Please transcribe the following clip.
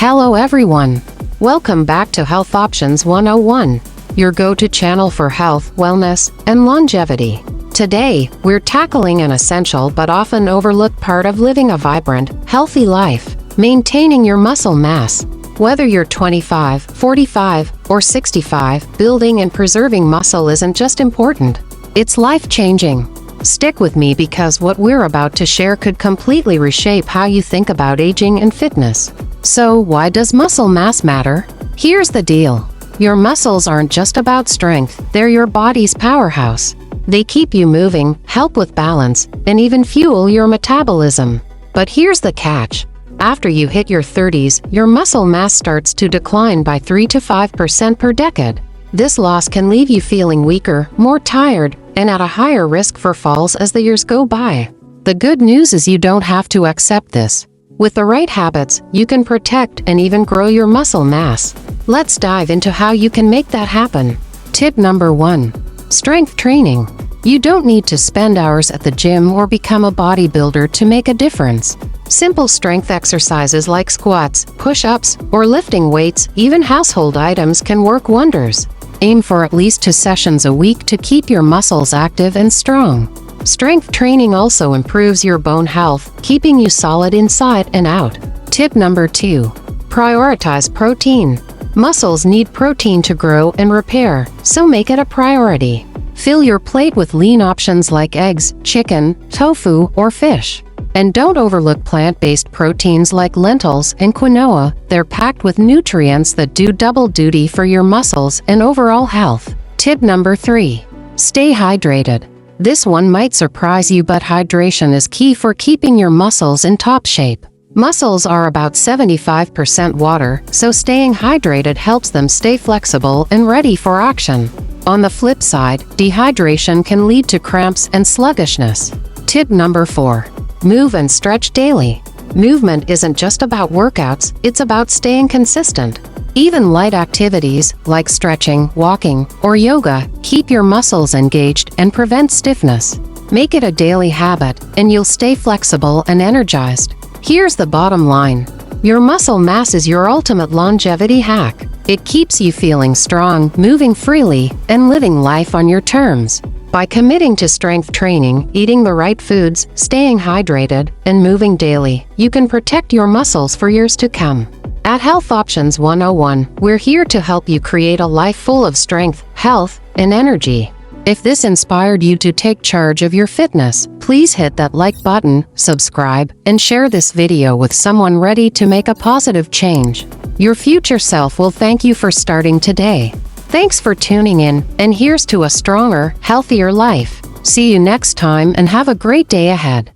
Hello everyone! Welcome back to Health Options 101, your go-to channel for health, wellness, and longevity. Today, we're tackling an essential but often overlooked part of living a vibrant, healthy life: maintaining your muscle mass. Whether you're 25, 45, or 65, building and preserving muscle isn't just important, it's life-changing. Stick with me because what we're about to share could completely reshape how you think about aging and fitness. So, why does muscle mass matter? Here's the deal. Your muscles aren't just about strength, they're your body's powerhouse. They keep you moving, help with balance, and even fuel your metabolism. But here's the catch. After you hit your 30s, your muscle mass starts to decline by 3 to 5% per decade. This loss can leave you feeling weaker, more tired, and at a higher risk for falls as the years go by. The good news is you don't have to accept this. With the right habits, you can protect and even grow your muscle mass. Let's dive into how you can make that happen. Tip number 1. Strength training. You don't need to spend hours at the gym or become a bodybuilder to make a difference. Simple strength exercises like squats, push-ups, or lifting weights, even household items, can work wonders. Aim for at least 2 sessions a week to keep your muscles active and strong. Strength training also improves your bone health, keeping you solid inside and out. Tip number 2. Prioritize protein. Muscles need protein to grow and repair, so make it a priority. Fill your plate with lean options like eggs, chicken, tofu, or fish. And don't overlook plant-based proteins like lentils and quinoa. They're packed with nutrients that do double duty for your muscles and overall health. Tip number 3. Stay hydrated. This one might surprise you, but hydration is key for keeping your muscles in top shape. Muscles are about 75% water, so staying hydrated helps them stay flexible and ready for action. On the flip side, dehydration can lead to cramps and sluggishness. Tip number 4. Move and stretch daily. Movement isn't just about workouts, it's about staying consistent. Even light activities, like stretching, walking, or yoga, keep your muscles engaged and prevent stiffness. Make it a daily habit, and you'll stay flexible and energized. Here's the bottom line. Your muscle mass is your ultimate longevity hack. It keeps you feeling strong, moving freely, and living life on your terms. By committing to strength training, eating the right foods, staying hydrated, and moving daily, you can protect your muscles for years to come. At Health Options 101, we're here to help you create a life full of strength, health, and energy. If this inspired you to take charge of your fitness, please hit that like button, subscribe, and share this video with someone ready to make a positive change. Your future self will thank you for starting today. Thanks for tuning in, and here's to a stronger, healthier life. See you next time and have a great day ahead.